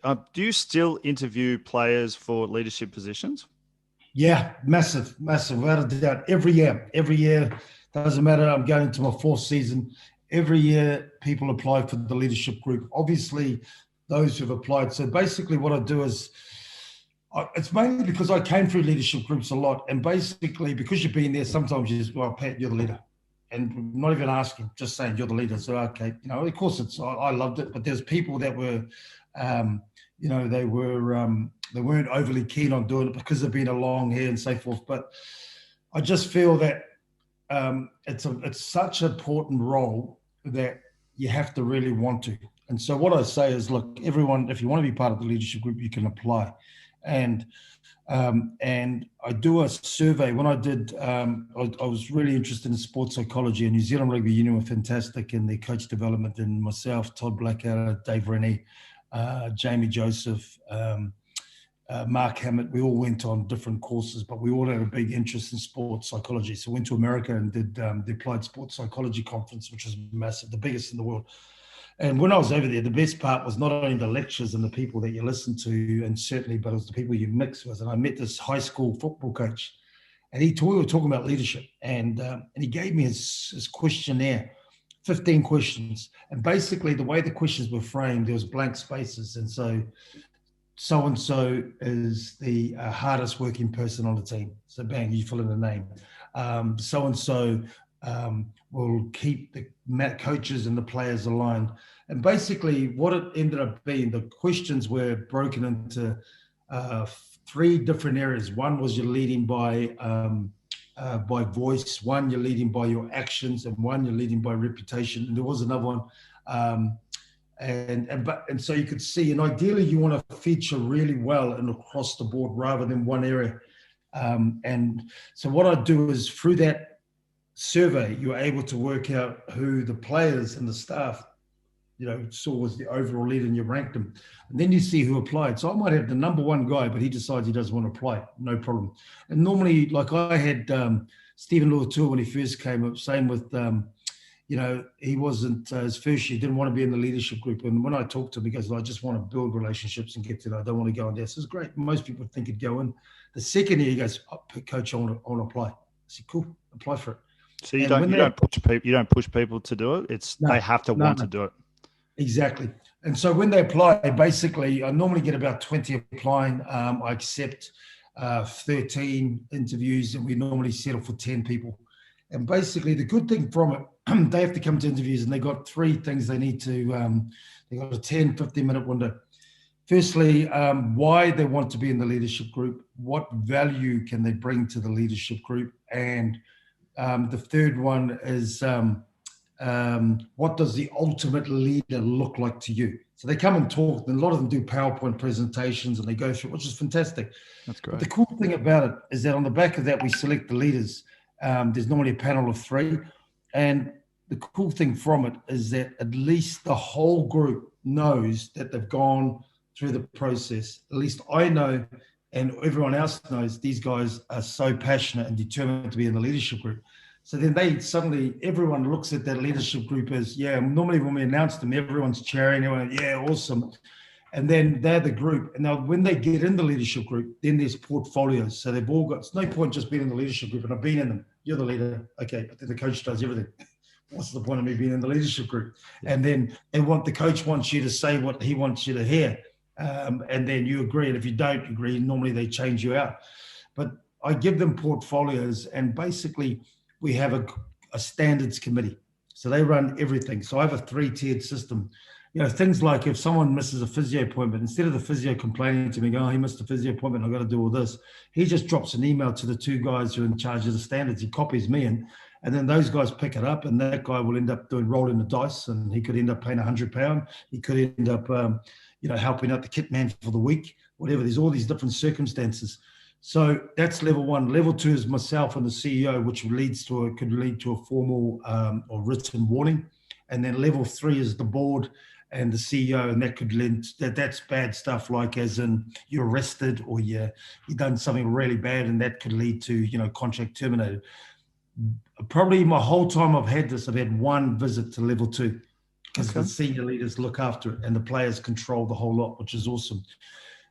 Do you still interview players for leadership positions? Yeah, massive, massive, without a doubt. Every year, doesn't matter. I'm going into my fourth season. Every year, people apply for the leadership group. Obviously, those who've applied. So basically, what I do is, it's mainly because I came through leadership groups a lot, and basically because you've been there, sometimes you just, well, Pat, you're the leader, and not even asking, just saying you're the leader. So okay, of course I loved it, but there's people that were, um, they weren't overly keen on doing it because of being a long hair and so forth. But I just feel that it's such an important role that you have to really want to. And so what I say is, look, everyone, if you want to be part of the leadership group, you can apply. And I do a survey. When I did, I was really interested in sports psychology, and New Zealand Rugby Union were fantastic in their coach development, and myself, Todd Blackadder, Dave Rennie, Jamie Joseph, Mark Hammett, we all went on different courses, but we all had a big interest in sports psychology. So I went to America and did the Applied Sports Psychology Conference, which was massive, the biggest in the world. And when I was over there, the best part was not only the lectures and the people that you listen to, and certainly, but it was the people you mix with. And I met this high school football coach, and we were talking about leadership, and he gave me his questionnaire, 15 questions. And basically, the way the questions were framed, there was blank spaces. And so-and-so is the hardest working person on the team. So bang, you fill in the name. So-and-so will keep the coaches and the players aligned. And basically what it ended up being, the questions were broken into three different areas. One was you're leading by voice, one you're leading by your actions, and one you're leading by reputation. And there was another one. And so you could see, and ideally you want to feature really well and across the board rather than one area. And so what I do is, through that survey, you're able to work out who the players and the staff, saw was the overall leader, and you ranked them. And then you see who applied. So I might have the number one guy, but he decides he doesn't want to apply. No problem. And normally, like I had Stephen Luatua when he first came up, same with he wasn't, his first year, didn't want to be in the leadership group. And when I talked to him, he goes, I just want to build relationships and get to know. I don't want to go in there. So it's great. Most people think he'd go in. The second year, he goes, Coach, I want to apply. I said, cool, apply for it. So you don't push people to do it. They have to want to do it. Exactly. And so when they apply, basically, I normally get about 20 applying. I accept 13 interviews, and we normally settle for 10 people. And basically, the good thing from it, they have to come to interviews, and they got three things they need to, they got a 10, 15-minute window. Firstly, why they want to be in the leadership group, what value can they bring to the leadership group, and the third one is what does the ultimate leader look like to you? So they come and talk, and a lot of them do PowerPoint presentations, and they go through, which is fantastic. That's great. But the cool thing about it is that on the back of that, we select the leaders. There's normally a panel of three. And the cool thing from it is that at least the whole group knows that they've gone through the process. At least I know, and everyone else knows, these guys are so passionate and determined to be in the leadership group. So then everyone looks at that leadership group as, normally when we announce them, everyone's cheering, everyone, awesome. And then they're the group. And now when they get in the leadership group, then there's portfolios. So they've all got, it's no point just being in the leadership group, and I've been in them. You're the leader. Okay, but then the coach does everything. What's the point of me being in the leadership group? And then the coach wants you to say what he wants you to hear. And then you agree. And if you don't agree, normally they change you out. But I give them portfolios, and basically we have a standards committee. So they run everything. So I have a 3-tiered system. Things like if someone misses a physio appointment, instead of the physio complaining to me, he missed a physio appointment, I've got to do all this, he just drops an email to the two guys who are in charge of the standards. He copies me in, and then those guys pick it up, and that guy will end up rolling the dice, and he could end up paying £100. He could end up, helping out the kit man for the week, whatever. There's all these different circumstances. So that's level one. Level two is myself and the CEO, which could lead to a formal or written warning. And then level three is the board and the CEO, and that could lead that's bad stuff, like as in you're arrested or you've done something really bad, and that could lead to contract terminated. Probably my whole time I've had this, I've had one visit to level two. because the senior leaders look after it and the players control the whole lot, which is awesome.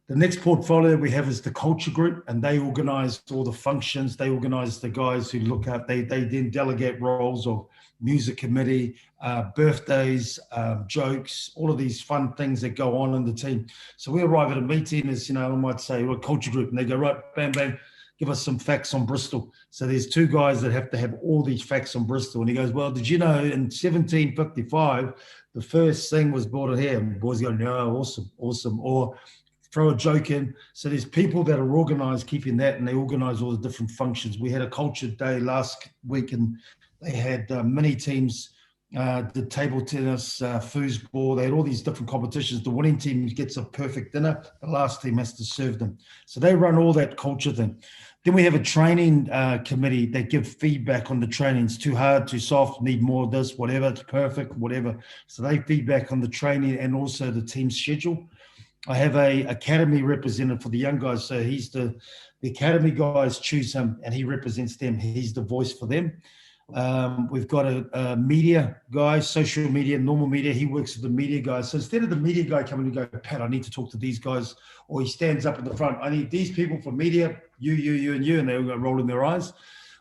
The next portfolio we have is the culture group, and they organize all the functions. They organize the guys who look at, they then delegate roles of music committee, birthdays, jokes, all of these fun things that go on in the team. So we arrive at a meeting as, I might say, we're a culture group, and they go, right, bam, bam, give us some facts on Bristol. So there's two guys that have to have all these facts on Bristol. And he goes, well, did you know in 1755, the first thing was brought in here? And the boys go, no, awesome. Or throw a joke in. So there's people that are organized keeping that, and they organize all the different functions. We had a culture day last week, and they had mini teams, the table tennis, foosball. They had all these different competitions. The winning team gets a perfect dinner. The last team has to serve them. So they run all that culture thing. Then we have a training committee that give feedback on the training. It's too hard, too soft, need more of this, whatever, it's perfect, whatever. So they feedback on the training and also the team schedule. I have a academy representative for the young guys. So he's the academy guys choose him, and he represents them. He's the voice for them. We've got a media guy, social media, normal media. He works with the media guys. So instead of the media guy coming and go, Pat, I need to talk to these guys, or he stands up in the front, I need these people for media, you, and you, and they'll go rolling their eyes.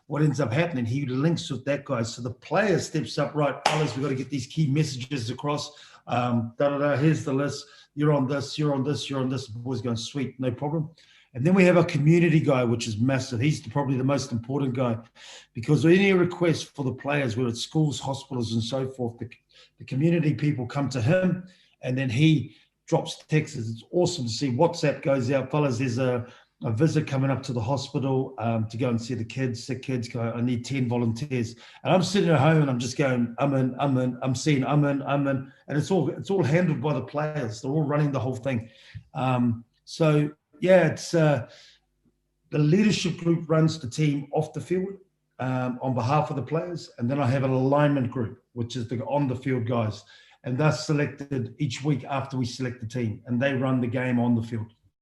What ends up happening, he links with that guy. So the player steps up, right, fellas, we've got to get these key messages across. Here's the list. You're on this, you're on this, you're on this. The boys going, sweet, no problem. And then we have a community guy, which is massive. He's probably the most important guy, because any request for the players, whether it's schools, hospitals, and so forth, the community people come to him, and then he drops texts. It's awesome to see. WhatsApp goes out, fellas, there's a visit coming up to the hospital to go and see the kids, sick kids. I need 10 volunteers. And I'm sitting at home and I'm just going, I'm in. And it's all handled by the players. They're all running the whole thing. It's the leadership group runs the team off the field on behalf of the players. And then I have an alignment group, which is the on the field guys. And that's selected each week after we select the team, and they run the game on the field.